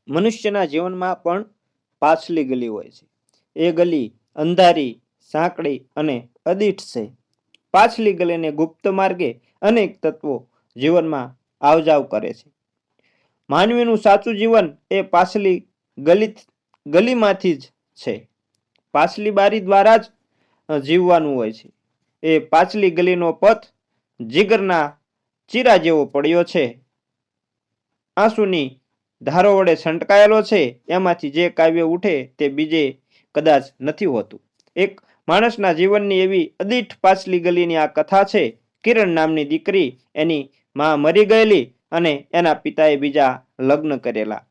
મનુષ્યના જીવનમાં પણ પાછલી ગલી હોય છે. એ ગલી અંધારી, સાંકડી અને અદીઠ છે. પાછલી ગલીને ગુપ્ત માર્ગે અનેક તત્વો જીવનમાં આવજાવ કરે છે. માનવીનું સાચું જીવન એ પાછલી ગલીમાંથી જ છે. પાછલી બારી દ્વારા જ જીવવાનું હોય છે. એ પાછલી ગલીનો પથ જીગરના ચીરા જેવો પડ્યો છે. આંસુની ધારો વડે છંટકાયેલો છે. એમાંથી જે કાવ્ય ઉઠે તે બીજે કદાચ નથી હોતું. એક માણસના જીવનની એવી અદીઠ પાછલી ગલીની આ કથા છે. કિરણ નામની દીકરી, એની માં મરી ગયેલી અને એના પિતાએ બીજા લગ્ન કરેલા.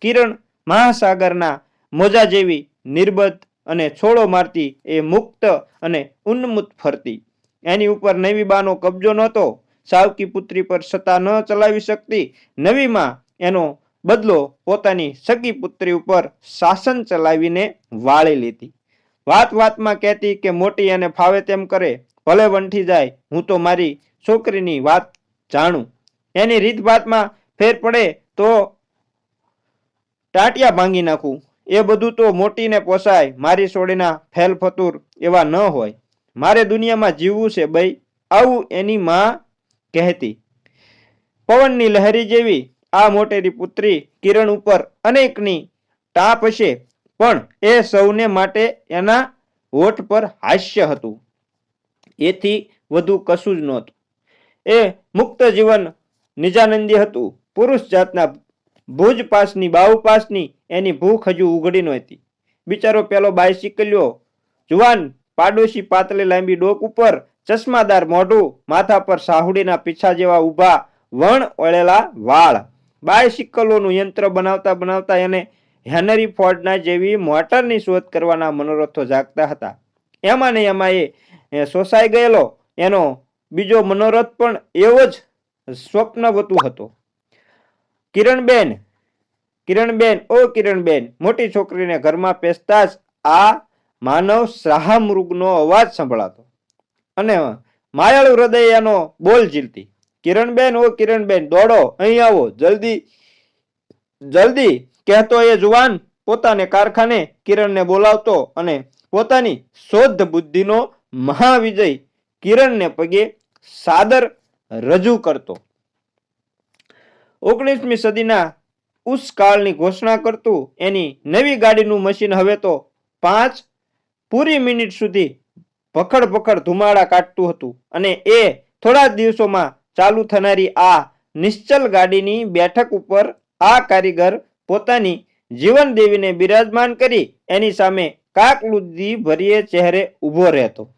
કિરણ મહાસાગરના મોજા જેવી નિર્બધ અને છોડો મારતી એ મુક્ત અને ઉન્મુક્ત ફરતી. એની ઉપર નવી બાનો કબજો નહોતો. સાવકી પુત્રી પર સત્તા ન ચલાવી શકતી નવી માં એનો બદલો પોતાની સગી પુત્રી ઉપર શાસન ચલાવીને વાળી લીધી. વાત વાતમાં કહેતી કે મોટી એને ફાવે તેમ કરે, ભલે વંઠી જાય, હું તો મારી છોકરીની વાત જાણું. એની રીતભાતમાં ફેર પડે તો ટાટિયા ભાંગી નાખું. એ બધું તો મોટીને પોસાય, મારી સોડીના ફેલ ફતુર એવા ન હોય. મારે દુનિયામાં જીવવું છે બઈ, આવું એની માં કહેતી. પવનની લહેરી જેવી આ મોટેરી પુત્રી કિરણ ઉપર અનેકની ટાપ હશે, પણ એ સૌને માટે એના હોઠ પર હાસ્ય હતું. એથી વધુ કશું જ નહોતું. એ મુક્ત જીવન નિજાનંદી હતું. પુરુષ જાતના ભુજ પાસની બાહુ પાસની એની ભૂખ હજુ ઉઘડી નહોતી. બિચારો પેલો બાયસિકલ્યો જુવાન, પાડોશી પાતળી લાંબી ડોક ઉપર ચશ્માદાર મોઢું, માથા પર સાહુડીના પીછા જેવા ઊભા વણ ઓળેલા વાળ. બાયસિકલોનું યંત્ર બનાવતા બનાવતા એને હેનરી ફોર્ડના જેવી મોટરની શોધ કરવાના મનોરથો જાગતા હતા. એમાં ને એમાં એ સોસાઈ ગયેલો એનો બીજો મનોરથ પણ એવો જ સ્વપ્નવતુ હતો. કિરણબેન, ઓ કિરણબેન, મોટી છોકરીને ઘરમાં પેસતા જ આ માનવ શાહમૃગનો અવાજ સંભળાતો અને માયાળુ હૃદય એનો બોલ ઝીલતી. કિરણબેન, ઓ કિરણબેન, દોડો, અહીં આવો, જલ્દી જલ્દી કહેતો એ જુવાન પોતાને કારખાને કિરણને બોલાવતો અને પોતાની શોધ બુદ્ધિનો મહાવિજય કિરણને પગે સાદર રજૂ કરતો. 19મી સદીના ઉસ કાળની ઘોષણા કરતું એની નવી ગાડીનું મશીન હવે તો 5 પૂરી મિનિટ સુધી ભખડ ભખડ ધુમાડા કાઢતું હતું અને એ થોડા દિવસોમાં ચાલુ થનારી આ નિશ્ચલ ગાડીની બેઠક ઉપર આ કારીગર પોતાની જીવન દેવીને બિરાજમાન કરી એની સામે કાકલુદ્દી ભર્યે ચહેરે ઊભો રહેતો.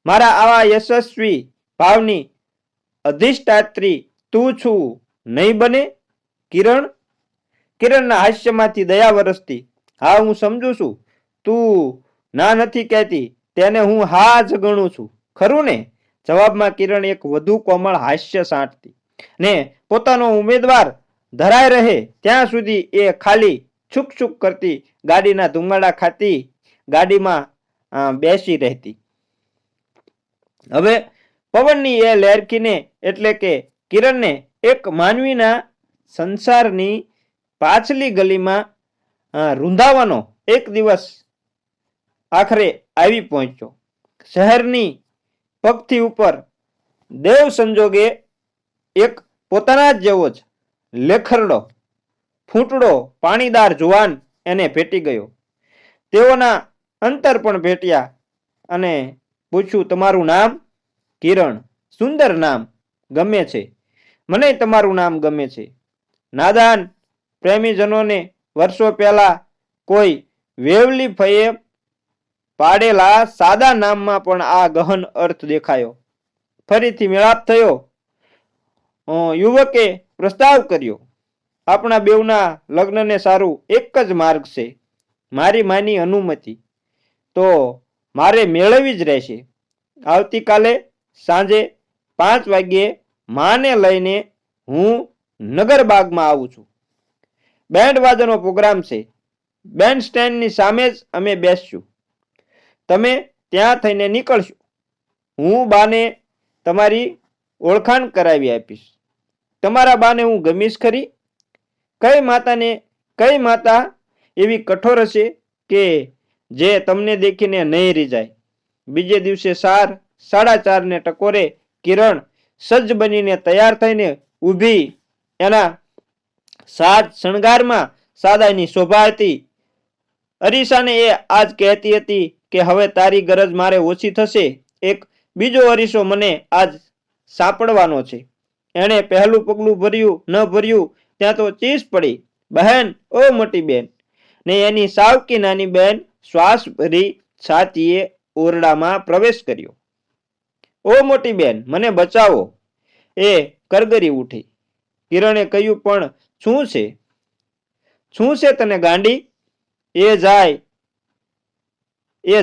મારા આવા યશસ્વી ભાવની અધિષ્ઠાત્રી તું છું નહીં બને કિરણ? કિરણના હાસ્યમાંથી દયા વરસતી. હા, હું સમજુ છું. તું ના નથી કહેતી તેને હું હા જ ગણું છું, ખરું ને? જવાબમાં કિરણ એક વધુ કોમળ હાસ્ય સાંટતી ને પોતાનો ઉમેદવાર ધરાય રહે ત્યાં સુધી એ ખાલી છુક છુક કરતી ગાડીના ધુમાડા ખાતી ગાડીમાં બેસી રહેતી. હવે પવનની એ લહેરખીને એટલે કે કિરણને એક માનવીના સંસારની પાછલી ગલીમાં રૂંધાવાનો એક દિવસ આખરે આવી પહોંચ્યો. શહેરની પગથી ઉપર દેવ સંજોગે એક પોતાના જ જેવો જ લેખરડો ફૂંટડો પાણીદાર જુવાન એને ભેટી ગયો. તેઓના અંતર પણ ભેટ્યા અને પૂછ્યું, તમારું નામ? કિરણ, સુંદર નામ, ગમે છે, મને તમારું નામ ગમે છે. નાદાન પ્રેમીજનોને વર્ષો પહેલા કોઈ વેવલી ફઈએ પાડેલા સાદા નામમાં પણ આ ગહન અર્થ દેખાયો. ફરીથી મેળાપ થયો. યુવકે પ્રસ્તાવ કર્યો, આપણા બેવના લગ્નને સારું એક જ માર્ગ છે, મારી માની અનુમતિ તો મારે મેળવવી જ રહેશે. આવતીકાલે સાંજે 5 વાગ્યે માને લઈને હું નગરબાગમાં આવું છું. બેન્ડ વાજાનો પ્રોગ્રામ છે. બેન્ડ સ્ટેન્ડની સામે જ અમે બેસશું. તમે ત્યાં થઈને નીકળશો. હું બાને તમારી ઓળખાણ કરાવી આપીશ. તમારા બાને હું ગમીશ ખરી? કઈ માતાને કઈ માતા એવી કઠોર હશે કે જે તમને દેખીને નહીં રીઝાય? બીજે દિવસે 4:30 ટકોરે કિરણ સજ્જ બનીને તૈયાર થઈને ઊભી. એના સાજ શણગારમાં સાદાઈની શોભા હતી. અરીસાને એ આજ કહેતી હતી કે હવે તારી ગરજ મારે ઓછી થશે. એક બીજો અરીસો મને આજ સાંપડવાનો છે. એણે પહેલું પગલું ભર્યું ન ભર્યું ત્યાં તો ચીસ પડી. બહેન, ઓ મોટી બેન! ને એની સાવકી નાની બેન શ્વાસ ભરી છાતીએ ઓરડામાં પ્રવેશ કર્યો. ઓ મોટી બેન, મને બચાવો! એ કરગરી ઉઠી. કિરણે કહ્યું, પણ શું છે? શું છે તને ગાંડી? એ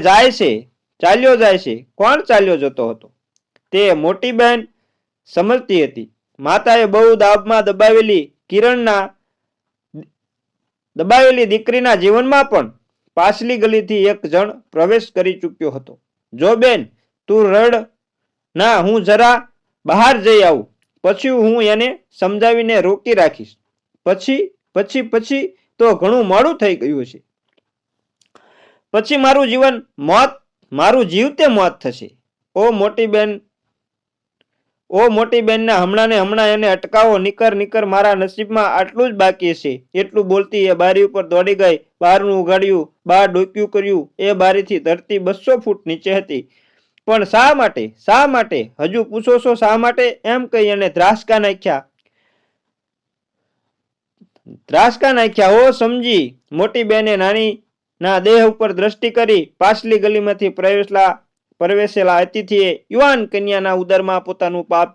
જાય છે, ચાલ્યો જાય છે. કોણ ચાલ્યો જતો હતો? તે મોટી બહેન સમજતી હતી. માતાએ બહુ દાબમાં દબાવેલી દીકરીના જીવનમાં પણ પાછલી ગલીથી એક જણ પ્રવેશ કરી ચૂક્યો હતો. જો બેન, તું રડ ના, હું જરા બહાર જઈ આવું, પછી હું એને સમજાવીને રોકી રાખીશ. પછી તો ઘણું મોડું થઈ ગયું છે. પછી મારું જીવતે મોત થશે. ઓ મોટી બેનના હમણાં એને અટકાવો. નીકર, મારા નસીબમાં આટલું જ બાકી છે. એટલું બોલતી એ બારી ઉપર દોડી ગઈ. બહારનું ઉઘાડ્યું, બહાર ડોક્યું કર્યું. એ બારીથી ધરતી 200 ફૂટ નીચે હતી. પણ શા માટે? હજુ પૂછો છો શા માટે? એમ કહી એને ધ્રાસકા નાખ્યા. ઓ સમજી! મોટી બેને નાની ના દેહ ઉપર દ્રષ્ટિ કરી. પાછલી ગલીમાંથી પ્રવેશેલા અતિથિએ યુવાન કન્યાના ઉદરમાં પોતાનું પાપ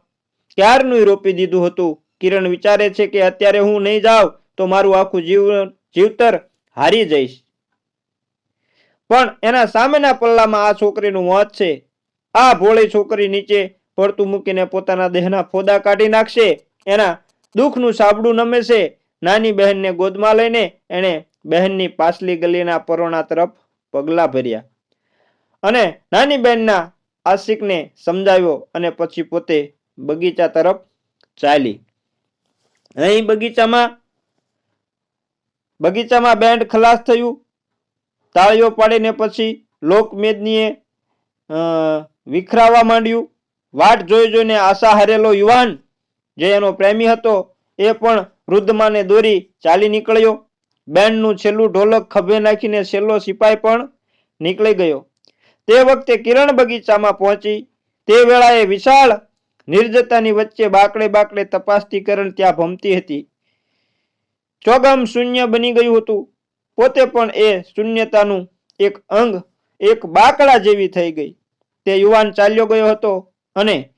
ક્યારનું રોપી દીધું હતું. કિરણ વિચારે છે કે અત્યારે હું નહીં જાઉં તો મારું આખું જીવતર હારી જઈશ. પણ એના સામેના પલ્લામાં આ છોકરીનું મોત છે. આ ભોળી છોકરી નીચે પડતું મૂકીને પોતાના દેહના ફોદા કાઢી નાખશે. એના દુઃખનું સાબડું નમે છે. નાની બહેનને ગોદમાં લઈને એણે બહેનની પાછલી ગલીના પરોણા તરફ પગલા ભર્યા અને નાની બહેનના આશિકને સમજાવ્યો અને પછી પોતે બગીચા તરફ ચાલી. અહીં બગીચામાં બેન્ડ ખલાસ થયું. તાળીઓ પાડીને પછી લોકમેદનીએ વિખરાવા માંડ્યું. વાટ જોઈને આશા હારેલો યુવાન જે એનો પ્રેમી હતો એ પણ વૃદ્ધમાને દોરી ચાલી નીકળ્યો. બેન્ડનું છેલ્લું ઢોલક ખભે નાખીને છેલ્લો સિપાઈ પણ નીકળી ગયો. તે વખતે કિરણ બગીચામાં પહોંચી. તે વેળાએ વિશાળ નિર્જનતાની વચ્ચે બાકડે તપાસતી કિરણ ત્યાં ભમતી હતી. ચોગમ શૂન્ય બની ગયું હતું. પોતે પણ એ શૂન્યતાનું એક અંગ, એક બાકડા જેવી થઈ ગઈ. તે યુવાન ચાલ્યો ગયો હતો અને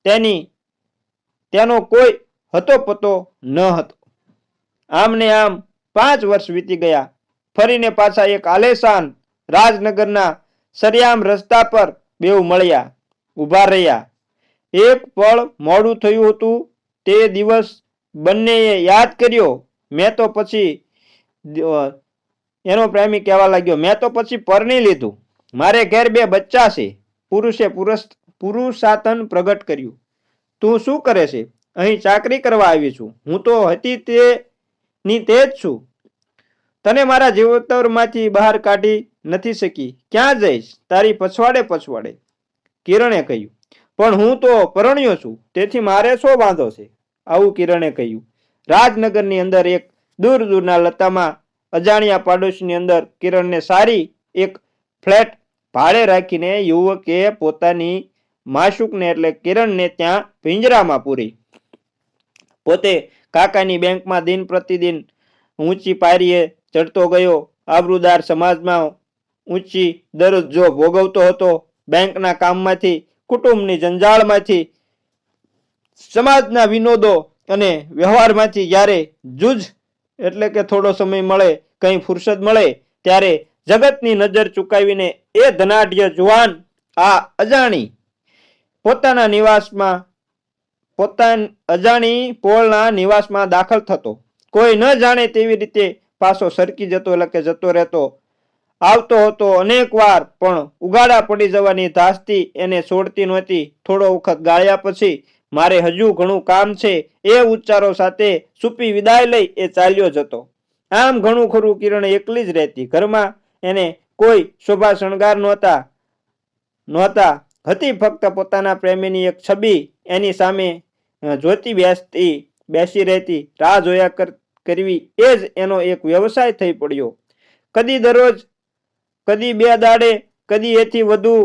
તેનો કોઈ હતો પતો ન હતો. આમ ને આમ 5 વર્ષ વીતી ગયા. ફરીને પાછા એક આલેશાન રાજનગરના સરિયામ રસ્તા પર બેઉ મળ્યા, ઉભા રહ્યા. એક પળ મોડું થયું હતું. તે દિવસ બંનેએ યાદ કર્યો. એનો પ્રેમી કહેવા લાગ્યો, મેં તો પછી પરણી લીધું. મારે ઘેર 2 બચ્ચા છે. પુરુષે પુરુષાતન પ્રગટ કર્યું. તું શું કરે છે? અહીં ચાકરી કરવા આવી છું. હું તો હતી તે જ છું. તને મારા જીવતરમાંથી બહાર કાઢી નથી શકી. ક્યાં જઈશ? તારી પછવાડે. કિરણે કહ્યું, પણ હું તો પરણ્યો છું, તેથી મારે શો વાંધો છે? આવું કિરણે કહ્યું. રાજનગરની અંદર એક દૂરના લતામાં અજાણ્યા પાડોશીની અંદર કિરણને સારી એક ફ્લેટ ભાડે રાખીને યુવકે પોતાની માશુકને એટલે કિરણને ત્યાં પિંજરામાં પૂરી. પોતે કાકાની બેંકમાં દિન પ્રતિદિન ઊંચી પાયરીએ ચડતો ગયો. આબરૂદાર સમાજમાં ઊંચી દરજ્જો ભોગવતો હતો. બેંકના કામમાંથી, કુટુંબની જંજાળમાંથી, સમાજના વિનોદો અને વ્યવહારમાંથી જ્યારે એટલે કે થોડો સમય મળે, કંઈ ફુરસદ મળે ત્યારે જગતની નજર ચૂકાવીને એ ધનાઢ્ય જુવાન આ અજાણી પોળના નિવાસમાં દાખલ થતો. કોઈ ન જાણે તેવી રીતે પાછો સરકી જતો એટલે કે જતો રહેતો. આવતો હતો અનેક વાર, પણ ઉગાડા પડી જવાની ધાસ્તી એને છોડતી નહોતી. થોડો વખત ગાળ્યા પછી મારે હજુ ઘણું કામ છે એ ઉચ્ચારો સાથે સુપી વિદાય લઈ એ ચાલ્યો જતો. આમ ઘણું ખરું કિરણ એકલી જ રહેતી. ઘરમાં એને કોઈ શોભા શણગાર નહોતા હતી. ફક્ત પોતાના પ્રેમીની એક છબી એની સામે જોતી બેસી રહેતી. રાહ જોયા કરવી એ જ એનો એક વ્યવસાય થઈ પડ્યો. કદી દરરોજ, કદી 2 દાડે, કદી એથી વધુ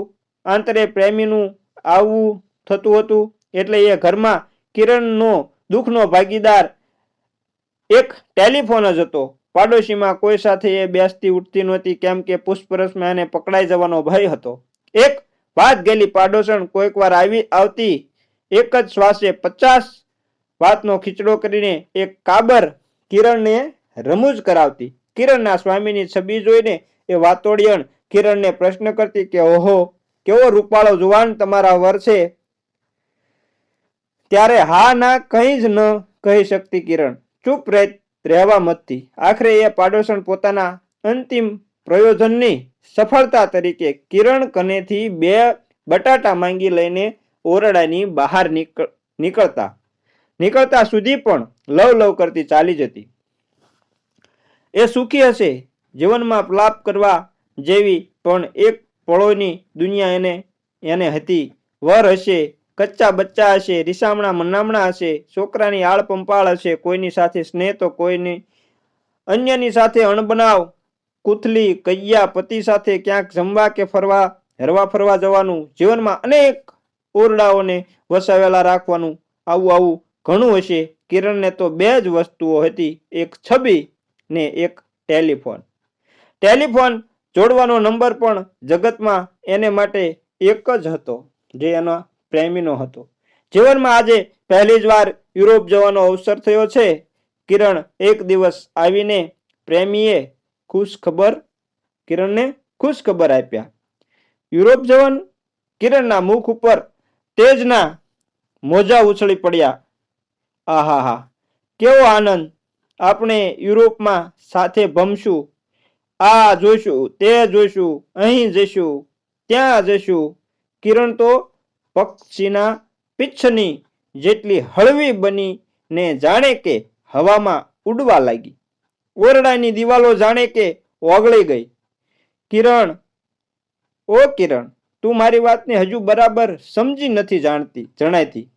આંતરે પ્રેમીનું આવવું થતું હતું. એટલે એ ઘરમાં કિરણનો દુઃખનો ભાગીદાર એક ટેલિફોન જ હતો. પાડોશીમાં કોઈ સાથે એ બેસતી ઉઠતી નહોતી, કેમ કે પૂછપરછમાં એને પકડાઈ જવાનો ભય હતો. એક વાત ગયેલી પાડોશણ કોઈક વાર આવતી, એક જ શ્વાસે 50 વાતનો ખીચડો કરીને એક કાબર કિરણને રમૂજ કરાવતી. કિરણના સ્વામીની છબી જોઈને એ વાતોડિયણ કિરણને પ્રશ્ન કરતી કે ઓહો, કેવો રૂપાળો જુવાન તમારા વર છે. ત્યારે હા ના કંઈ જ ન કહી શકતી કિરણ ચૂપ રહેવા મતતી. આખરે એ પાડોશણ પોતાના અંતિમ પ્રયોજનની સફળતા તરીકે કિરણ કનેથી 2 બટાટા માંગી લઈને ઓરડાની બહાર નીકળતા સુધી પણ લવ કરતી ચાલી જતી. એ સુખી હશે, જીવનમાં પ્લાપ કરવા જેવી પણ એક પળોની દુનિયા એને હતી. વર હશે, કચ્ચા બચ્ચા હશે, રીસામણા મનામણા હશે, છોકરાની આળ પંપાળ હશે, કોઈની સાથે સ્નેહ તો કોઈની અન્યની સાથે અણબનાવ, કુથલી કૈયા પતિ સાથે ક્યાંક જમવા કે હરવા ફરવા જવાનું, જીવનમાં અનેક ઓરડાઓને વસાવેલા રાખવાનું, આવું ઘણું હશે. કિરણને તો 2 જ વસ્તુઓ હતી, એક છબી ને એક ટેલિફોન. ટેલિફોન જોડવાનો નંબર પણ જગતમાં એને માટે એક જ હતો, જે એના પ્રેમીનો હતો. જીવનમાં આજે પહેલી જ વાર યુરોપ જવાનો અવસર થયો છે. કિરણ એક દિવસ આવીને પ્રેમીએ કિરણને ખુશ ખબર આપ્યા. યુરોપ જવાનું? કિરણના મુખ ઉપર તેજના મોજા ઉછળી પડ્યા. આહાહા, કેવો આનંદ! આપણે યુરોપમાં સાથે ભમશું, આ જોઈશું, તે જોઈશું, અહીં જઈશું, ત્યાં જઈશું. કિરણ તો પક્ષીના પીચ્છની જેટલી હળવી બનીને જાણે કે હવામાં ઉડવા લાગી. ઓરડાની દિવાલો જાણે કે ઓગળી ગઈ. કિરણ, ઓ કિરણ, તું મારી વાતને હજુ બરાબર સમજી નથી જણાતી.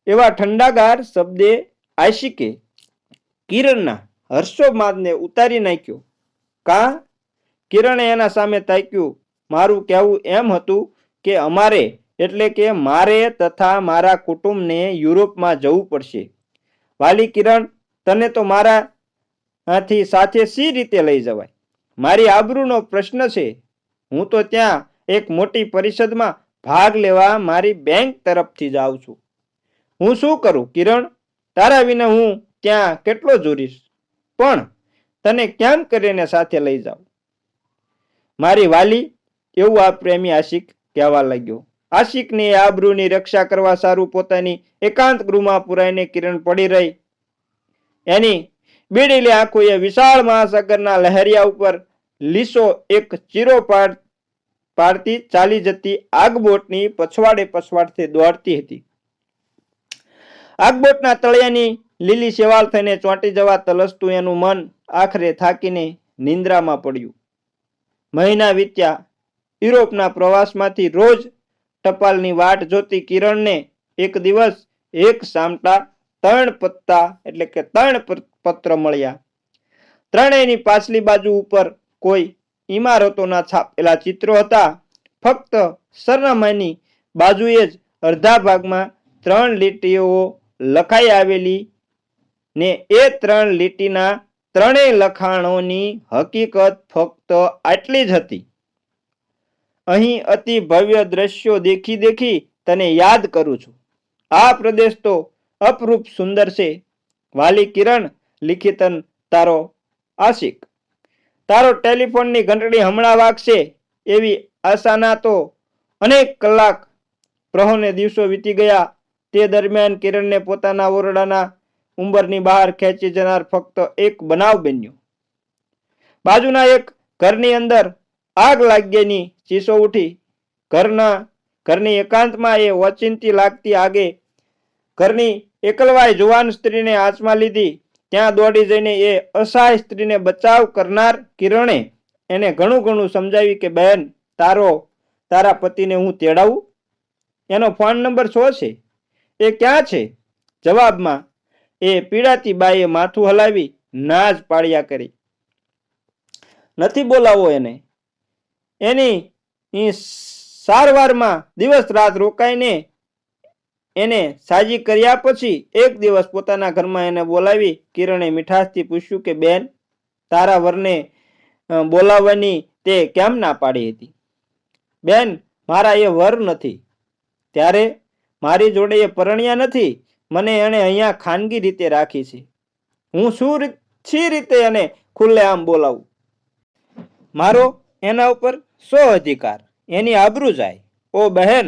એવા ઠંડાગાર શબ્દે આશિકે કિરણના હર્ષોન્માદને ઉતારી નાખ્યો. કા? કિરણે એના સામે તાક્યું. મારું કહેવું એમ હતું કે અમારે, એટલે કે મારે તથા મારા કુટુંબને યુરોપમાં જવું પડશે. વાલી કિરણ, તને તો મારાથી સાથે સી રીતે લઈ જવાય? મારી આબરૂનો પ્રશ્ન છે. હું તો ત્યાં એક મોટી પરિષદમાં ભાગ લેવા મારી બેંક તરફથી જાઉં છું. હું શું કરું કિરણ? તારા વિના હું ત્યાં કેટલો ઝૂરીશ, પણ તને કેમ કરીને સાથે લઈ જાઉં? મારી વાલી, એવું આ પ્રેમી આશિક કહેવા લાગ્યો. આશિકની આબરૂની રક્ષા કરવા સારું પોતાની એકાંત ગૃહમાં પુરાઈને કિરણ પડી રહી. એની બીડેલી આંખોએ વિશાળ મહાસાગરના લહેરિયા ઉપર લીસો એક ચીરો પાડતી ચાલી જતી આગબોટની પછવાડે દોડતી હતી. આગબોટના તળિયાની લીલી શેવાળ થઈને ચોંટી જવા તલસતું એનું મન આખરે થાકીને નિંદ્રામાં પડ્યું. મહિના વીત્યા. યુરોપના પ્રવાસમાંથી રોજ ટપાલની વાટ જોતી કિરણને એક દિવસ એક સામટા 3 પત્ર મળ્યા. ત્રણેયની પાછલી બાજુ ઉપર કોઈ ઇમારતોના છાપેલા ચિત્રો હતા. ફક્ત સરનામાની બાજુએ જ અડધા ભાગમાં 3 લીટીઓ લખાઈ આવેલી ને એ 3 લીટીના ત્રણેય લખાણોની હકીકત ફક્ત આટલી જ હતી. અહીં અતિ ભવ્ય દ્રશ્યો દેખી તને યાદ કરું છું. આ પ્રદેશ તો અપરૂપ સુંદર છે. વાલી કિરણ, લિખિતન તારો આશિક. તારો ટેલિફોનની ઘંટડી હમણાં વાગશે એવી આશાના તો અનેક કલાક, પ્રહોને દિવસો વીતી ગયા. તે દરમિયાન કિરણને પોતાના ઓરડાના ઉંબરની બહાર ખેંચી જનાર ફક્ત એક બનાવ બન્યો. બાજુના એક ઘરની અંદર આગ લાગ્યાની ચીસો ઉઠી. ઘરની એકાંતમાં એ ઓચિંતી લાગતી આગે ઘરની એકલવાય જુવાન સ્ત્રીને આંચમાં લીધી. ત્યાં દોડી જઈને એ અસહાય સ્ત્રીને બચાવ કરનાર કિરણે એને ઘણું ઘણું સમજાવ્યું કે બહેન, તારા પતિને હું તેડાવું, એનો ફોન નંબર શું છે, એ ક્યાં છે? જવાબમાં એ પીડાતી બાઈએ માથું હલાવી ના જ પાડ્યા કરી. નથી બોલાવો એને. એની સારવારમાં દિવસ રાત રોકાઈને એને સાજી કર્યા પછી એક દિવસ પોતાના ઘરમાં એને બોલાવી કિરણે મીઠાશથી પૂછ્યું કે બેન, તારા વરને બોલાવવાની તે કેમ ના પાડી હતી? બેન, મારા એ વર નથી. ત્યારે મારી જોડે એ પરણ્યા નથી. મને એણે અહીંયા ખાનગી રીતે રાખી છે. હું શી રીતે એને ખુલ્લે આમ બોલાવું? મારો એના ઉપર શો અધિકાર? એની આબરૂ જાય. ઓ બહેન,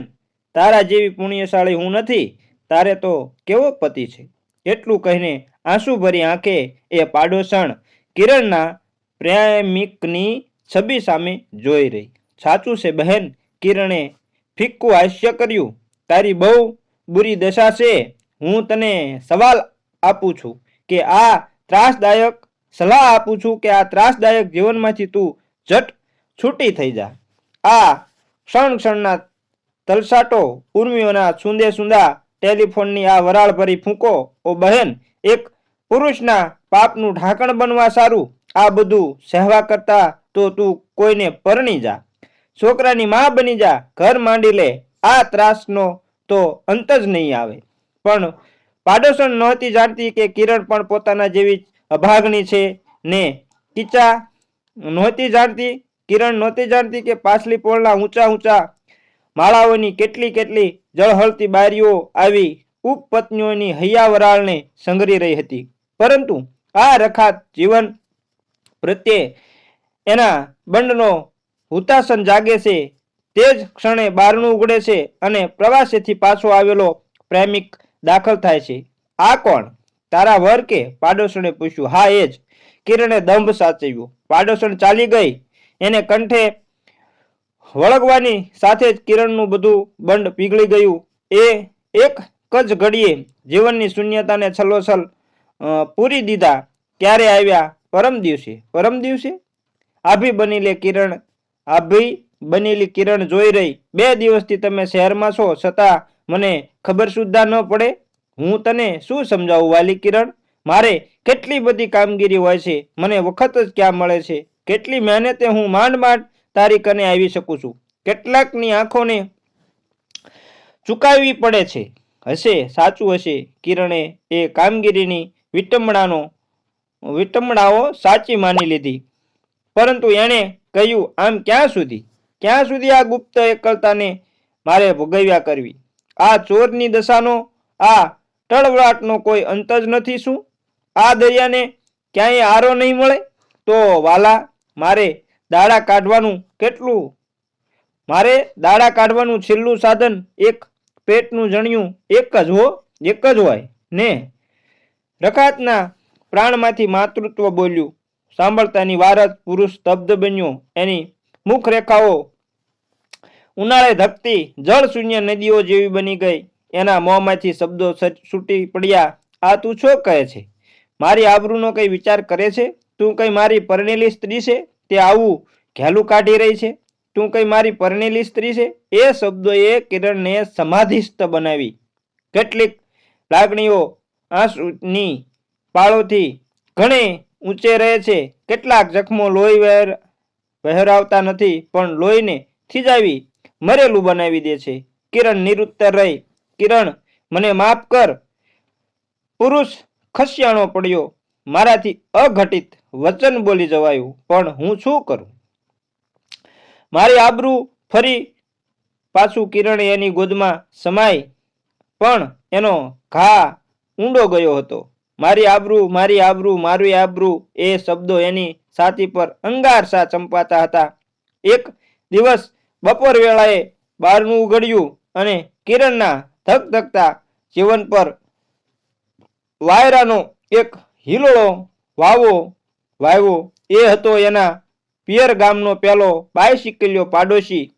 તારા જેવી પુણ્યશાળી હું નથી. તારે તો કેવો પતિ છે? એટલું કહીને આંસુ ભરી આંખે એ પાડોશણ કિરણના પ્રેમિકની છબી સામે જોઈ રહી. સાચું છે બહેન, કિરણે ફિક્કું હાસ્ય કર્યું. તારી બહુ બુરી દશા છે. હું તને સલાહ આપું છું કે આ ત્રાસદાયક જીવનમાંથી તું ઝટ છૂટી થઈ જા. આ ક્ષણના તલસાટો, ઉર્મિઓના સુંદે સુંદા ટેલિફોનની આ વરાળ ભરી ફૂંકો. ઓ બહેન, એક પુરુષના પાપનું ઢાંકણ બનવા સારું આ બધું સહેવા કરતા તો તું કોઈને પરણી જા, છોકરાની માં બની જા, ઘર માંડી લે. આ ત્રાસનો તો અંત જ નહીં આવે. પણ પાડોશણ નહોતી જાણતી કે કિરણ પણ પોતાના જેવી અભાગણી છે ને કિરણ નહોતી જાણતી કે પાછલી પોળના ઊંચા ઊંચા માળાઓની કેટલી જળહળતી બારીઓ આવી ઉપપત્નીઓની હૈયાવરાળને સંઘરી રહી હતી. પરંતુ આ રખાત જીવન પ્રત્યે એના બંડનો હુતાસન જાગે છે. તે જ ક્ષણે બારણું ઉઘડે છે અને પ્રવાસેથી પાછો આવેલો પ્રેમિક દાખલ થાય છે. આ કોણ? તારા વર કે? પાડોશણે પૂછ્યું. હા, એ જ. કિરણે દંભ સાચવ્યો. પાડોશણ ચાલી ગઈ. એને કંઠે વળગવાની સાથે જ કિરણનું બધું બંડ પીગળી ગયું. એ એક જ ઘડીએ જીવનની શૂન્યતાને છલોછલ પૂરી દીધા. ક્યારે આવ્યા? પરમ દિવસે આભી બનેલી કિરણ જોઈ રહી. 2 દિવસથી તમે શહેરમાં છો, છતાં મને ખબર સુદ્ધા ન પડે. હું તને શું સમજાવું વાલી કિરણ? મારે કેટલી બધી કામગીરી હોય છે, મને વખત જ ક્યાં મળે છે. કેટલી મહેનતે હું માંડ તારી કને આવી શકું છું. કેટલાકની આંખોને ચૂકાવવી પડે છે. હશે, સાચું હશે. કિરણે એ કામગીરીની વિટંબણાઓ સાચી માની લીધી. પરંતુ એણે કહ્યું, આમ ક્યાં સુધી આ ગુપ્ત એકલતાને મારે ભોગવ્યા કરવી? આ ચોરની દશાનો, આ ટળવળાટનો કોઈ અંત જ નથી શું? આ દરિયાને ક્યાંય આરો નહીં મળે? તો વાલા, મારે દાડા કાઢવાનું છેલ્લું સાધન એક પેટનું જણિયું એક જ હોય ને. રખાતના પ્રાણમાંથી માતૃત્વ બોલ્યું. સાંભળતાની વાર જ પુરુષ સ્તબ્ધ બન્યો. એની મુખ રેખાઓ ઉનાળે ધકતી જળ શૂન્ય નદીઓ જેવી બની ગઈ. એના મોંમાંથી શબ્દો છૂટી પડ્યા. આ તું શું કહે છે? મારી આબરૂનો કઈ વિચાર કરે છે? તું કઈ મારી પરણેલી સ્ત્રી છે તે આવું ઘેલું કાઢી રહી છે? તું કઈ મારી પરણેલી સ્ત્રી છે? એ શબ્દોએ કિરણને સમાધિસ્થ બનાવી. કેટલીક લાગણીઓ આંસુની પાળોથી ઘણે ઊંચે રહે છે. કેટલાક જખમો લોહી વહેરાવતા નથી, પણ લોહીને થીજાવી મરેલું બનાવી દે છે. કિરણ નિરુત્તર રહી. કિરણ, મને માફ કર. પુરુષ ખસ્યાણો પડ્યો. મારાથી અઘટિત વચન બોલી જવાયું, પણ હું શું કરું? મારી આબરૂ ફરી પાછું કિરણ એની ગોદમાં સમાય, પણ એનો ઘા ઊંડો ગયો હતો. મારી આબરૂ એ શબ્દો એની છાતી પર અંગારસા ચંપાતા હતા. એક દિવસ બપોર વેળાએ બારણું ઉઘડ્યું અને કિરણના ધગધગતા જીવન પર વાયરાનો એક હિલોળો વાવ્યો. એ હતો એના પિયર ગામનો પેલો બાયસિકલિયો પાડોશી.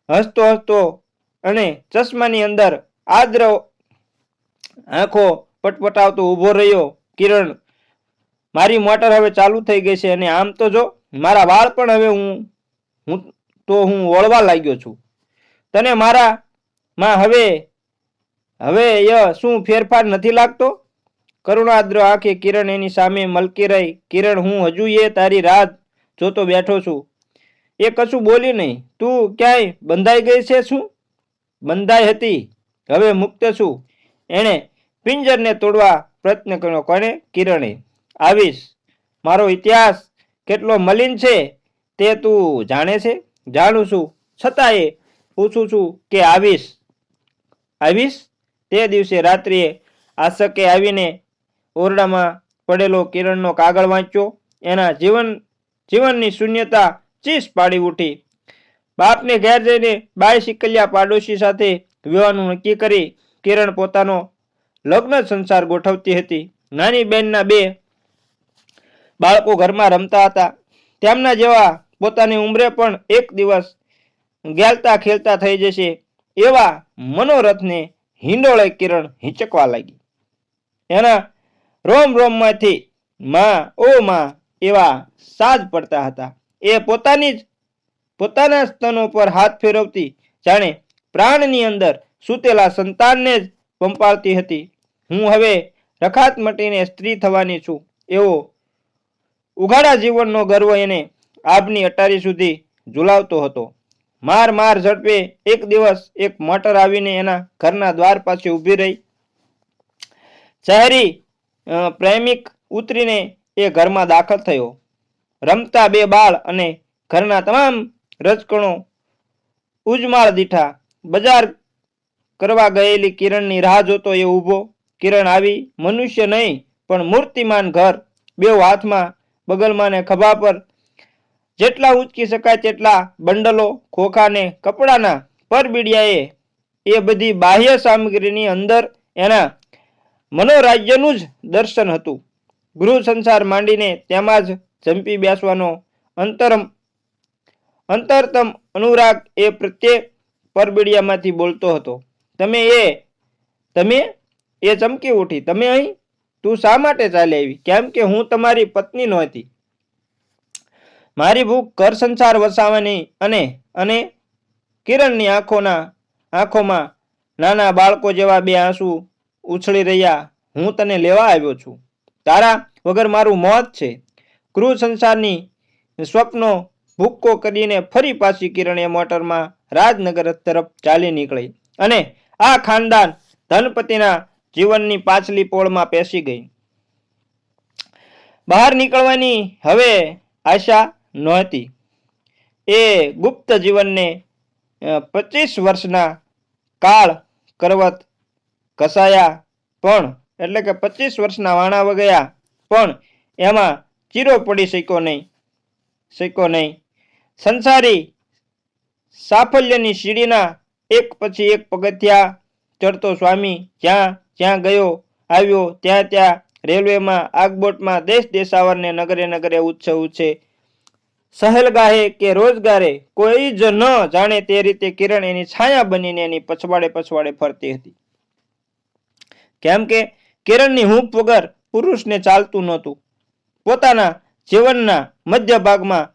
હસતો અને ચશ્માની અંદર આદ્ર આંખો પટપટાવતો ઊભો રહ્યો. કિરણ મારી મોટર હવે ચાલુ થઈ ગઈ છે અને આમ તો જો મારા વાળ પણ હવે હું વળવા લાગ્યો છું. તને મારામાં હવે શું ફેરફાર નથી લાગતો? કરુણાદ્ર આંખે કિરણ એની સામે મલકી રહી. કિરણ, હું હજુ એ તારી રાહ જોતો બેઠો છું. એ કશું બોલી નહીં. તું ક્યાંય બંધાઈ ગઈ છે? શું બંધાઈ હતી, હવે મુક્ત છું. એણે પિંજરને તોડવા પ્રયત્ન કર્યો. કોને? કિરણે. આવીશ. મારો ઇતિહાસ કેટલો મલિન છે તે તું જાણે છે? જાણું છું, છતાં એ પૂછું છું કે આવીશ? તે દિવસે રાત્રિએ આશકે આવીને ઓરડામાં પડેલો કિરણનો કાગળ વાંચ્યો. એના જીવનની શૂન્યતા ચીસ પાડી ઉઠી. બાપને ઘેર જઈને બાઈ શીકલિયા પાડોશી સાથે વિવાહનું નક્કી કરી કિરણ પોતાનો લગ્ન સંસાર ગોઠવતી હતી. નાની બહેનના 2 બાળકો ઘરમાં રમતા હતા. તેમના જેવા પોતાની ઉંમરે પણ એક દિવસ ગેલતા ખેલતા થઈ જશે એવા મનોરથને હિંડોળે કિરણ હિંચકવા લાગી. એના રોમ રોમમાંથી માં ઓ માં એવા સાજ પડતા હતા. એ પોતાના સ્તનો પર હાથ ફેરવતી જાણે પ્રાણની અંદર સૂતેલા સંતાનને જ પંપાળતી હતી. હું હવે રખાત મટીને સ્ત્રી થવાની છું એવો ઉઘાડા જીવનનો ગર્વ એને આભની અટારી સુધી ઝુલાવતો હતો. માર ઝડપે એક દિવસ એક મોટર આવીને એના ઘરના દ્વાર પાસે ઊભી રહી. શહેરી પ્રેમિક ઉતરીને એ ઘરમાં દાખલ થયો. રમતા 2 બાળ અને ઘરના તમામ રજકણો ઉજમાળ દીઠા. બજાર કરવા ગયેલી કિરણની રાહ જોતો એ ઊભો. કિરણ આવી. મનુષ્ય નહીં પણ મૂર્તિમાન ઘર. 2 હાથમાં બગલમાં ને ખભા પર જેટલા ઉંચકી શકાય તેટલા બંડલો, ખોખા ને કપડાના પરબીડિયાએ એ બધી બાહ્ય સામગ્રીની અંદર એના મનોરાજ્યનું જ દર્શન હતું. ગૃહ સંસાર માંડીને તેમાં જ જંપી બેસવાનો અંતરતમ અનુરાગ એ પ્રત્યેક પરબીડિયામાંથી બોલતો હતો. તમે એ ચમકી ઉઠી. તમે અહીં? તું શા માટે ચાલી આવી? કેમ કે હું તમારી પત્ની નહોતી. મારી ભૂખ ઘર સંસાર વસાવવાની અને કિરણની આંખોમાં નાના બાળકો જેવા 2 આંસુ ઉછળી રહ્યા. હું તને લેવા આવ્યો છું. તારા વગર મારું મોત છે. ગૃહ સંસારની સ્વપ્નો ભૂક્કો કરીને ફરી પાછી કિરણ એ મોટરમાં રાજનગર તરફ ચાલી નીકળી અને આ ખાનદાન ધનપતિના જીવનની પાછલી પોળમાં પેસી ગઈ. બહાર નીકળવાની હવે આશા નહોતી. એ ગુપ્ત જીવનને 25 વર્ષના કાળ કરવત ઘસાયા પણ એટલે કે 25 વર્ષના વાણા વગયા પણ એમાં ચીરો પડી શક્યો નહીં. સંસારી સાફલ્યની સીડીના એક પછી એક પગથિયા ચડતો સ્વામી જ્યાં ગયો આવ્યો ત્યાં રેલવેમાં, આગબોટમાં, દેશાવરને નગરે ઉત્સવ છે. સહેલગાહે કે રોજગારે કોઈ જ ન જાણે તે રીતે કિરણ એની છાયા બનીને એની પછવાડે ફરતી હતી. કેમ કે કિરણની હૂંફ વગર પુરુષને ચાલતું નહોતું. પોતાના જીવનના મધ્ય ભાગમાં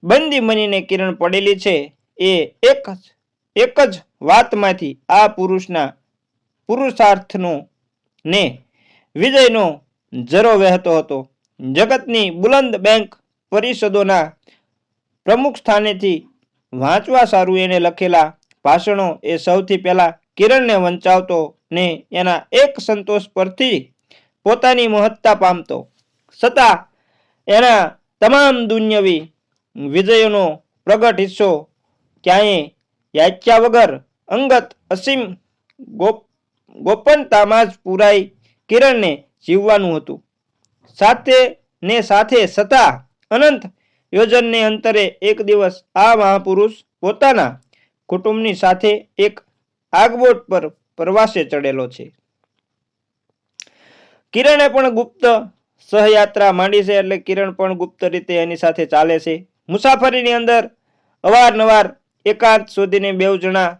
બંદી બનીને કિરણ પડેલી છે. એ એક જ વાતમાંથી આ પુરુષાર્થનો ને વિજયનો જરો વહેતો હતો. જગતની બુલંદ બેંક પરિષદોના પ્રમુખ સ્થાનેથી વાંચવા સારું એને લખેલા ભાષણો એ સૌથી પહેલા કિરણને વંચાવતો ને એના એક સંતોષ પરથી પોતાની મહત્તા પામતો. છતાં એના તમામ દુન્યવી વિજયોનો પ્રગટ હિસ્સો ક્યાંય યાચ્યા વગર અંગત અસીમ ગોપનતામાં જ પૂરાઈ કિરણને જીવવાનું હતું. સાથે છતાં અનંત યોજનને અંતરે એક દિવસ આ મહાપુરુષ પોતાના કુટુંબની સાથે એક આગબોટ પર પ્રવાસે ચડેલો છે. કિરણે પણ ગુપ્ત સહયાત્રા માંડી છે. એટલે કિરણ પણ ગુપ્ત રીતે એની સાથે ચાલે છે. મુસાફરીની અંદર અવારનવાર એકાંત શોધીને 2 જણા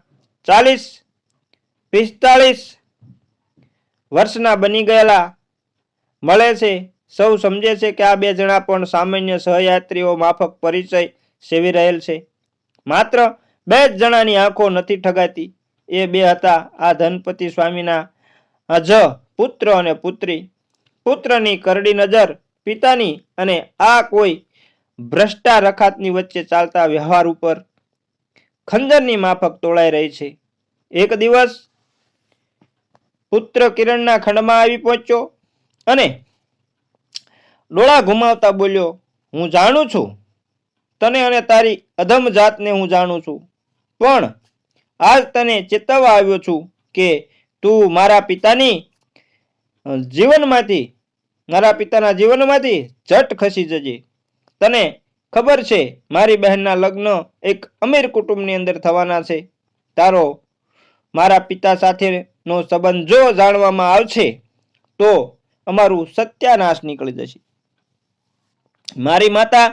40-45 વર્ષના બની ગયેલા મળે છે સૌ સમજે છે કે આ બે જણા પણ સામાન્ય સહયાત્રીઓ માફક પરિચય સેવી રહેલ છે. માત્ર બે જ જણાની આંખો નથી ઠગાતી. એ બે હતા આ ધનપતિ સ્વામીના જ પુત્ર અને પુત્રી. પુત્રની કરડી નજર પિતાની અને આ કોઈ ભ્રષ્ટા રખાતની વચ્ચે ચાલતા વ્યવહાર ઉપર ખંજરની માફક તોળાઈ રહી છે. એક દિવસ પુત્ર કિરણના ખંડમાં આવી પહોંચ્યો અને ડોળા ઘુમાવતા બોલ્યો, હું જાણું છું તને અને તારી અધમ જાતને હું જાણું છું, પણ આજ તને ચેતવવા આવ્યો છું કે તું મારા પિતાના જીવનમાંથી ઝટ ખસી જજે. તને ખબર છે મારી બહેનના લગ્ન એક અમીર કુટુંબની અંદર થવાના છે. તારો મારા પિતા સાથેનો સંબંધ જો જાણવામાં આવશે તો અમારું સત્યાનાશ નીકળી જશે. મારી માતા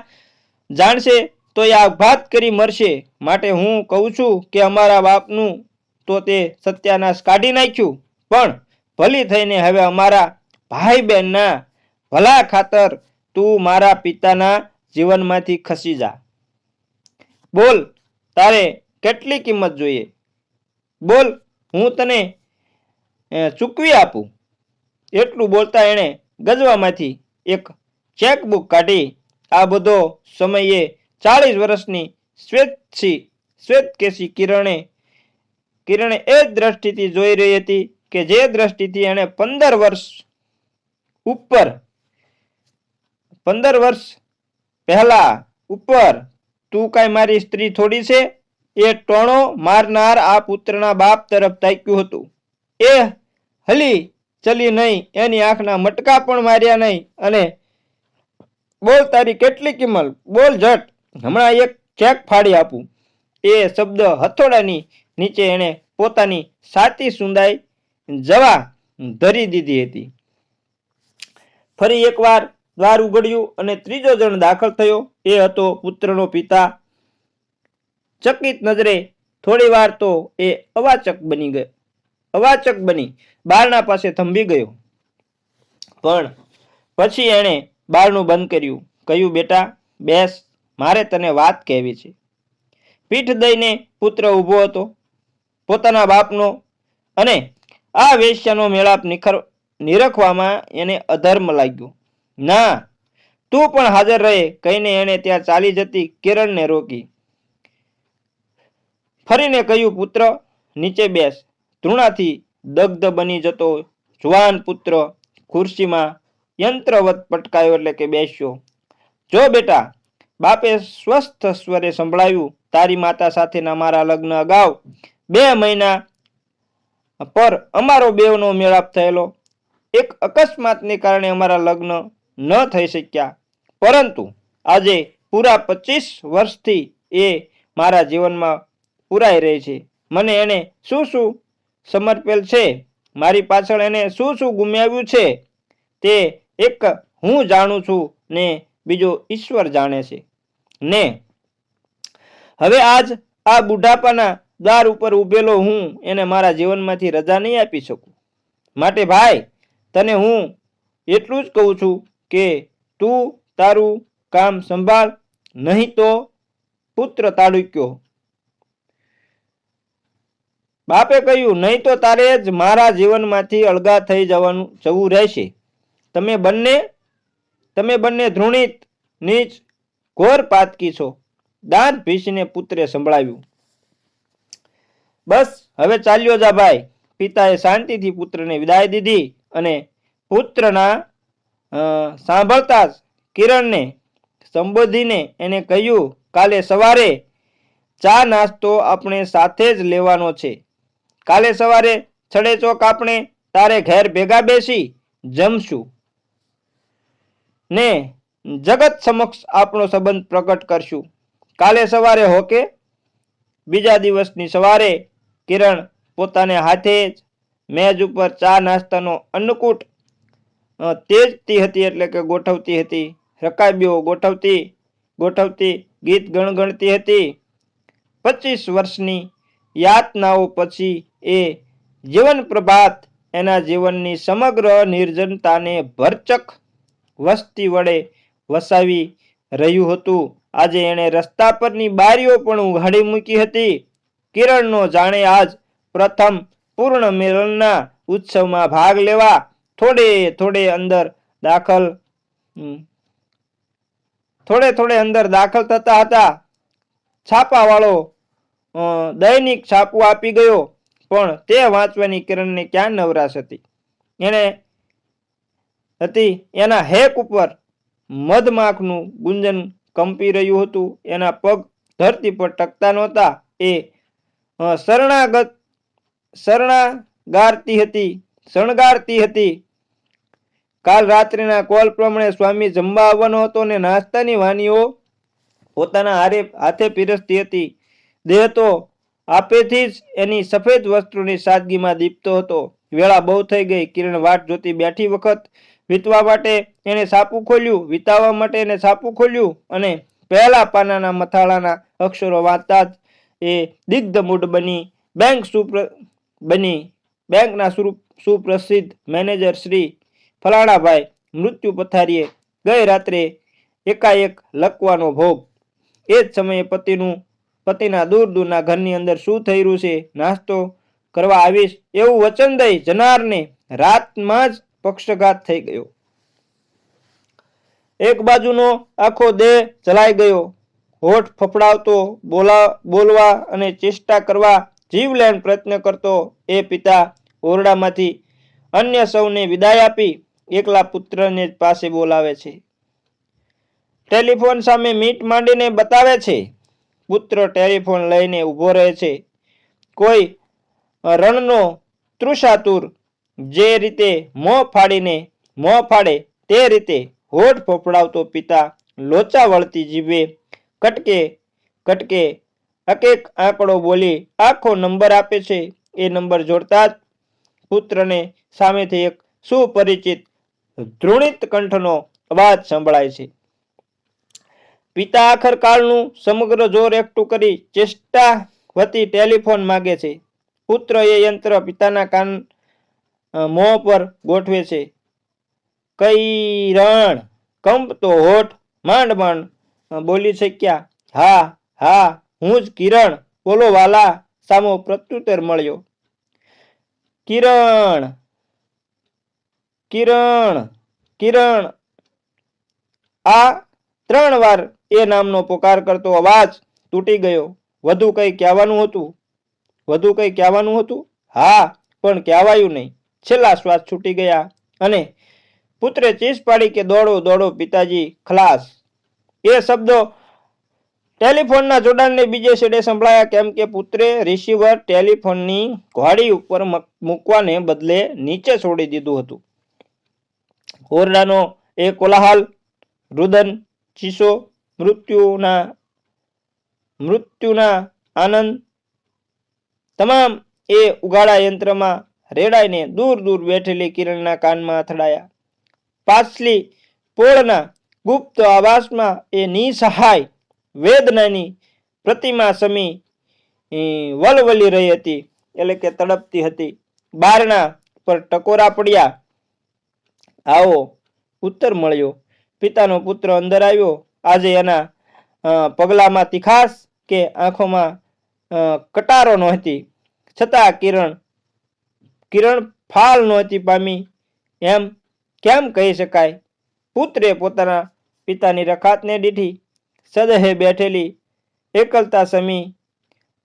જાણશે તો એ આપઘાત કરી મરશે. માટે હું કહું છું કે અમારા બાપનું તો તે સત્યાનાશ કાઢી નાખ્યું, પણ ભલી થઈને હવે અમારા ભાઈ બહેનના ભલા ખાતર તું મારા પિતાના જીવનમાંથી ખસી જા. બોલ, તારે કેટલી કિંમત જોઈએ? બોલ, હું તને ચૂકવી આપું. એટલું બોલતા એણે ગજવામાંથી એક ચેકબુક કાઢી. આ બધો સમયે 40 વર્ષની શ્વેતકેશી કિરણે એ જ દ્રષ્ટિથી જોઈ રહી હતી કે જે દ્રષ્ટિથી એણે 15 વર્ષ પહેલા ઉપર તું કાંઈ મારી સ્ત્રી થોડી છે, એ ટોણો મારનાર આ પુત્રના બાપ તરફ તાક્યું હતું. એ હલી ચલી નહીં, એની આંખના મટકા પણ માર્યા નહીં. અને બોલ, તારી કેટલી કિંમત? બોલ ઝટ, હમણાં એક ચેક ફાડી આપું. એ શબ્દ હથોડાની નીચે એણે પોતાની છાતી સુંદાઈ જવા ધરી દીધી હતી. ફરી એકવાર દ્વાર ઉઘડ્યું અને ત્રીજો જણ દાખલ થયો. એ હતો પુત્રનો પિતા. ચકિત નજરે થોડી વાર તો એ અવાચક બની બારણા પાસે થંભી ગયો, પણ પછી એણે બારણું બંધ કર્યું. કહ્યું, બેટા બેસ, મારે તને વાત કહેવી છે. પીઠ દઈને પુત્ર ઊભો હતો પોતાના બાપનો, અને આ વેશ્યાનો મેળાપ નિરખવામાં એને અધર્મ લાગ્યો. ના, તું પણ હાજર રહે કહીને એણે ત્યાં ચાલી જતી કિરણને રોકી. ફરીને કહ્યું, પુત્ર નીચે બેસ. તૃણાથી દગ્ધ બની જતો જુવાન પુત્ર ખુરશીમાં યંત્રવત પટકાયો એટલે કે બેસ્યો. જો બેટા, બાપે સ્વસ્થ સ્વરે સંભળાવ્યું, તારી માતા સાથેના મારા લગ્ન અગાઉ 2 મહિના પર અમારો બેવનો મેળાપ થયેલો. એક અકસ્માતને કારણે અમારા લગ્ન ન થઈ શક્યા, પરંતુ આજે પૂરા 25 વર્ષથી એ મારા જીવનમાં પુરાઈ રહી છે. મને એને શું સમર્પેલ છે, મારી પાછળ એને શું ગુમાવ્યું છે, તે એક હું જાણું છું ને બીજો ઈશ્વર જાણે છે. ને હવે આજ આ બુઢાપાના દ્વાર ઉપર ઉભેલો હું એને મારા જીવનમાંથી રજા નહીં આપી શકું. માટે ભાઈ, તને હું એટલું જ કહું છું કે તું તારું કામ સંભાળ, નહીં તો પુત્ર તાડુક્યો. બાપે કહ્યું, નહીં તો તારે જ મારા જીવનમાંથી અળગા થઈ જવું રહેશે. તમે બંને ધૃણિત, નીચ, ઘોર પાતકી છો. દાંત ભીસીને પુત્રે સંભળાવ્યું. બસ, હવે ચાલ્યો જા ભાઈ. પિતાએ શાંતિથી પુત્રને વિદાય દીધી અને પુત્રના સાંભળતા જ કિરણને સંબોધીને એને કહ્યું, કાલે સવારે ચા નાસ્તો આપણે સાથે જ લેવાનો છે. કાલે સવારે છડે ચોક આપણે તારે ઘેર ભેગા બેસી જમશું ને જગત સમક્ષ આપણો સંબંધ પ્રગટ કરશું. કાલે સવારે હોકે. બીજા દિવસની સવારે કિરણ પોતાને હાથે જ મેજ ઉપર ચા નાસ્તાનો અન્નકૂટ તેજતી હતી એટલે કે ગોઠવતી હતી. રકાબીઓ ગોઠવતી ગીત ગણગણતી હતી. 25 વર્ષની યાતનાઓ પછી એ જીવન પ્રભાત એના જીવનની સમગ્ર નિર્જનતાને ભરચક વસ્તી વડે વસાવી રહ્યું હતું. આજે એણે રસ્તા પરની બારીઓ પણ ઉઘાડી મૂકી હતી. કિરણનો જાણે આજ પ્રથમ પૂર્ણ મિલનના ઉત્સવમાં ભાગ લેવા થોડે થોડે અંદર દાખલ થતા હતા. છાપાવાળો દૈનિક છાપું આપી ગયો, પણ તે વાંચવાની કિરણને ક્યાં નવરાશ હતી. એના હેક ઉપર મધમાખનું ગુંજન કંપી રહ્યું હતું. એના પગ ધરતી પર ટકતા નહોતા. એ શણગારતી હતી. કાલ રાત્રિના કોલ પ્રમાણે સ્વામી જમવા આવવાનો હતો અને નાસ્તાની વાનીઓ પોતાના હાથે પીરસતી હતી. દેહ તો આપેથી જ એની સફેદ વસ્ત્રોની સાદગીમાં દીપતો હતો. વેળા બહુ થઈ ગઈ. કિરણ વાટ જોતી બેઠી. વખત વીતવા માટે એને છાપું ખોલ્યું અને પહેલા પાનાના મથાળાના અક્ષરો વાંચતા જ એ દિગ્ધમૂઢ બેંકના સુપ્રસિદ્ધ મેનેજર શ્રી ફલાણાભાઈ મૃત્યુ પથારીએ ગઈ રાત્રે એકાએક લકવાનો ભોગ. એ જ સમયે પતિના દૂરના ઘરની અંદર શું થઈ રહ્યું છે, નાસ્તો કરવા આવીશ એવું વચન દઈ જનારને રાતમાં જ પક્ષઘાત થઈ ગયો. એક બાજુનો આખો દેહ જલાઈ ગયો. હોઠ ફફડાવતો, બોલવા અને ચેષ્ટા કરવા જીવલેણ પ્રયત્ન કરતો એ પિતા ઓરડામાંથી અન્ય સૌને વિદાય આપી એકલા પુત્રને પાસે બોલાવે છે. ટેલિફોન સામે મીટ માંડીને બતાવે છે. પુત્ર ટેલિફોન લઈને ઊભો રહે છે. કોઈ રણનો તૃષાતુર જે રીતે મોં ફાડે તે રીતે હોઠ ફફડાવતો પિતા લોચા વળતી જીભે કટકે અકેક આંકડો બોલી આખો નંબર આપે છે. એ નંબર જોડતા જ પુત્રને સામેથી એક સુપરિચિત ધ્રુણિત કંઠનો અવાજ સંભળાય છે. પિતા આખર કાળનું સમગ્ર જોર એકઠું કરી ચેષ્ટા વતી ટેલિફોન માગે છે. પુત્ર એ યંત્ર પિતાના કાન મોં પર ગોઠવે છે. કિરણ કંપતો હોઠ માંડ બોલી શક્યા. હા, હું જ કિરણ. બોલો વાલા. સામો પ્રત્યુત્તર મળ્યો. કિરણ. આ 3 વાર એ નામનો પોકાર કરતો અવાજ તૂટી ગયો. વધુ કંઈ કહેવાનું હતું? હા, પણ કહેવાયું નહીં. છેલ્લા શ્વાસ છૂટી ગયા અને પુત્રે ચીસ પાડી કે દોડો પિતાજી, ખલાસ. એ શબ્દો ટેલિફોનના જોડાણને બીજે છેડે સંભળાયા, કેમ કે પુત્રે રિસીવર ટેલિફોનની ઘોડી ઉપર મૂકવાને બદલે નીચે છોડી દીધું હતું. ઓરડાનો એ કોલાહલ, રુદન, ચીસો, મૃત્યુના આનંદ તમામ એ ઉગાડા યંત્રમાં રેડાઈને દૂર બેઠેલી કિરણના કાનમાં અથડાયા. પાછલી પોળના ગુપ્ત આવાસમાં એ નિસહાય વેદનાની પ્રતિમા સમી વલવલી રહી હતી, એટલે કે તડપતી હતી. બારણા પર ટકોરા પડ્યા. આવો. ઉત્તર મળ્યો. પિતાનો પુત્ર અંદર આવ્યો. આજે એના પગલામાં તીખાસ કે આંખોમાં કટારો નહોતી, છતાં કિરણ ફાલ નહોતી પામી એમ કેમ કહી શકાય. પુત્રે પોતાના પિતાની રખાતને દીઠી સદહે બેઠેલી એકલતા સમી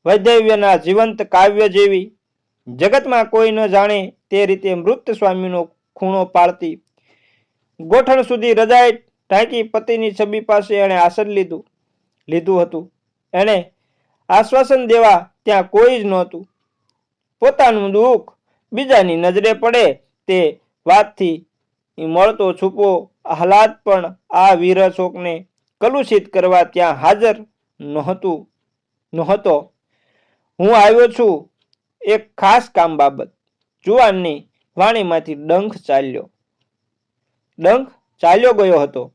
વૈધવ્યના જીવંત કાવ્ય જેવી. જગતમાં કોઈ ન જાણે તે રીતે મૃત સ્વામીનો ખૂણો પાળતી. ગોઠણ સુધી રજાઈ ઢાંકી પતિની છબી પાસે એણે આસન લીધું હતું. એણે આશ્વાસન દેવા ત્યાં કોઈ જ નહોતું. પોતાનું દુઃખ બીજાની નજરે પડે તે વાતથી મળતો છૂપો આહલાદ પણ આ વીર શોકને કલુષિત કરવા ત્યાં હાજર નહોતો. હું આવ્યો છું એક ખાસ કામ બાબત. જુવાનની વાણીમાંથી ડંખ ચાલ્યો ગયો હતો.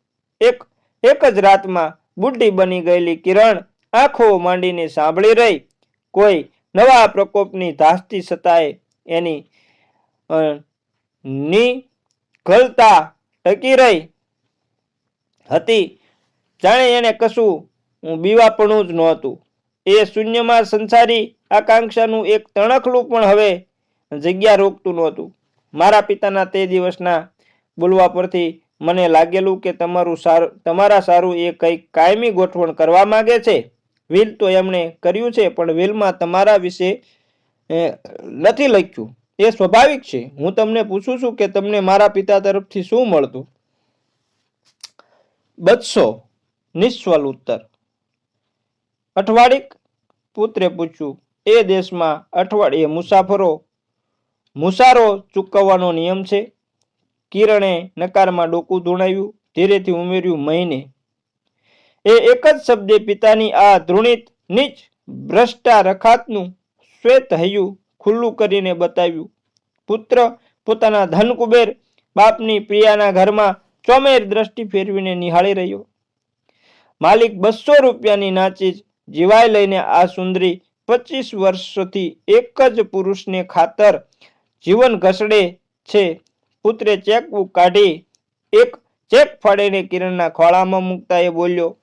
એક જ રાતમાં બુઢી બની ગયેલી કિરણ આંખો માંડીને સાંભળી રહી. કોઈ નવા પ્રકોપની ધાસ્તી છતાંય એની નિઘલતા ટકી રહી. હતી, જાણે એને કશું બીવાપણું જ નહોતું. એ શૂન્યમાં સંસારી આકાંક્ષાનું એક તણખલું પણ હવે જગ્યા રોકતું નહોતું. મારા પિતાના તે દિવસના બોલવા પરથી મને લાગેલું કે તમારા સારું એ કંઈક કાયમી ગોઠવણ કરવા માંગે છે. વિલ તો એમણે કર્યું છે, પણ વિલમાં તમારા વિશે નથી લખ્યું. એ સ્વાભાવિક છે. હું તમને પૂછું છું કે તમને મારા પિતા તરફથી શું મળતું? બસો. નિસ્વલ ઉત્તર. અઠવાડિક? પુત્રે પૂછ્યું. એ દેશમાં અઠવાડિયે મુસારો ચૂકવવાનો નિયમ છે. કિરણે નકારમાં ડોકું ધૂણાવ્યું, ધીરેથી ઉમેર્યું, મહિને. એ એક જ શબ્દે પિતાની આ ધૃણિત નીચ ભ્રષ્ટા રખાતનું શ્વેત હૈયું ખુલ્લું કરીને બતાવ્યું. પુત્ર પોતાના ધનકુબેર બાપની પ્રિયાના ઘરમાં ચોમેર દ્રષ્ટિ ફેરવીને નિહાળી રહ્યો. માલિક 200 રૂપિયાની નાચીજ જીવાય લઈને આ સુંદરી 25 વર્ષથી એક જ પુરુષને ખાતર જીવન ઘસડે છે. પુત્રે ચેકબુક કાઢી એક ચેક ફાડીને કિરણના ખોળામાં મૂકતા એ બોલ્યો,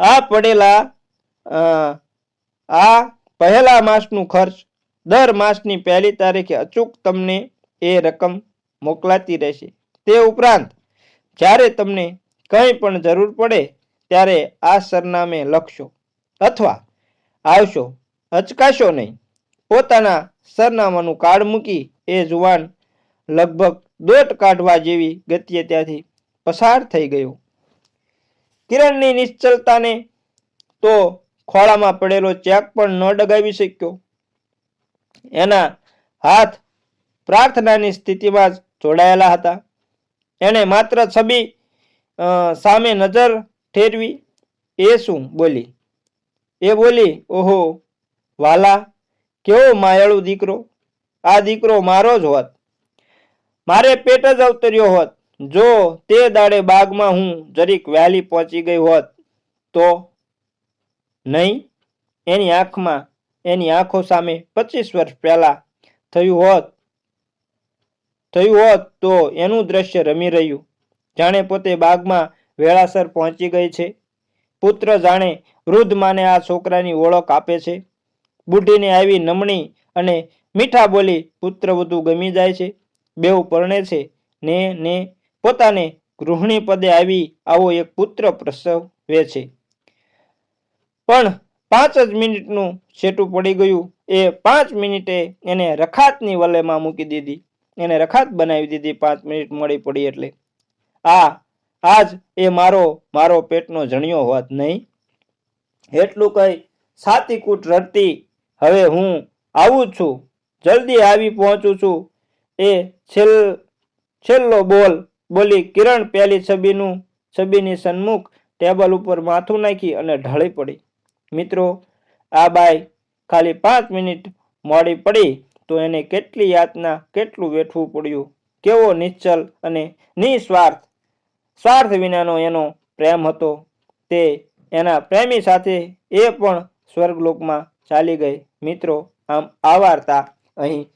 આ પહેલા માસનું ખર્ચ દર માસની 1લી તારીખે અચૂક તમને એ રકમ મોકલાતી રહેશે. તે ઉપરાંત જ્યારે તમને કંઈ પણ જરૂર પડે ત્યારે આ સરનામે લખશો અથવા આવશો. અચકાશો નહીં. પોતાના સરનામાનું કાર્ડ મૂકી એ જુવાન લગભગ દોટ કાઢવા જેવી ગતિએ ત્યાંથી પસાર થઈ ગયો. કિરણની નિશ્ચલતાને તો ખોળામાં પડેલો ચેક પણ ન ડગાવી શક્યો. એના હાથ પ્રાર્થનાની સ્થિતિમાં જ જોડાયેલા હતા. એણે માત્ર છબી સામે નજર ઠેરવી. એ શું બોલી? એ બોલી, ઓહો વાલા, કેવો માયાળુ દીકરો. આ દીકરો મારો જ હોત. મારે પેટ જ અવતર્યો હોત. જો તે દાડે બાગમાં હું જરીક વહેલી પહોંચી ગઈ હોત તો. નહીં, એની આંખો સામે 25 વર્ષ પહેલા થયું હોત તો એનું દ્રશ્ય રમી રહ્યું. જાણે પોતે બાગમાં વેળાસર પહોંચી ગઈ છે. પુત્ર જાણે વૃદ્ધ માને આ છોકરાની ઓળખ આપે છે. બુઢીને આવી નમણી અને મીઠા બોલી પુત્ર વધુ ગમી જાય છે. બેઉ પરણે છે ને પોતાને ગૃહિણી પદે આવો એક પુત્ર પ્રસવે છે. પણ 5 જ મિનિટનું છેટું પડી ગયું. એ 5 મિનિટે એને રખાતની વલેમાં મૂકી દીધી. એને રખાત બનાવી દીધી 5 મિનિટ મોડી પડી એટલે. આજ એ મારો પેટનો જણિયો હોત નહીં. એટલું કઈ છાતીકૂટ રડતી, હવે હું આવું છું, જલ્દી આવી પહોંચું છું. એ છેલ્લો બોલી કિરણ પેલી છબીની સન્મુખ ટેબલ ઉપર માથું નાખી અને ઢળી પડી. મિત્રો, આ બાઈ ખાલી 5 મિનિટ મોડી પડી તો એને કેટલી યાતના, કેટલું વેઠવું પડ્યું. કેવો નિશ્ચલ અને સ્વાર્થ વિનાનો એનો પ્રેમ હતો. તે એના પ્રેમી સાથે એ પણ સ્વર્ગલોકમાં ચાલી ગઈ. મિત્રો, આમ આ વાર્તા અહીં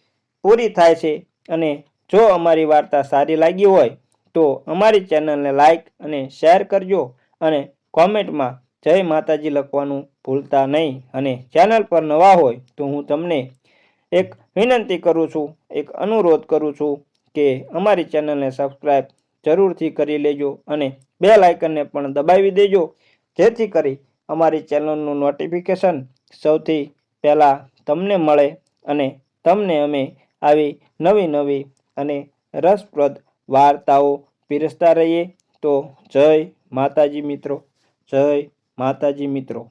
પૂરી થાય છે. અને જો અમારી વાર્તા સારી લાગી હોય તો અમારી ચેનલને લાઈક અને શેર કરજો અને કોમેન્ટમાં જય માતાજી લખવાનું ભૂલતા નહીં. અને ચેનલ પર નવા હોય તો હું તમને એક વિનંતી કરું છું, એક અનુરોધ કરું છું કે અમારી ચેનલને સબસ્ક્રાઈબ જરૂરથી કરી લેજો અને બેલ આઇકનને પણ દબાવી દેજો, જેથી કરી અમારી ચેનલનું નોટિફિકેશન સૌથી પહેલાં તમને મળે અને તમને અમે આવી નવી અને રસપ્રદ વાર્તાઓ પીરસતા રહીએ. તો જય માતાજી મિત્રો, જય માતાજી મિત્રો.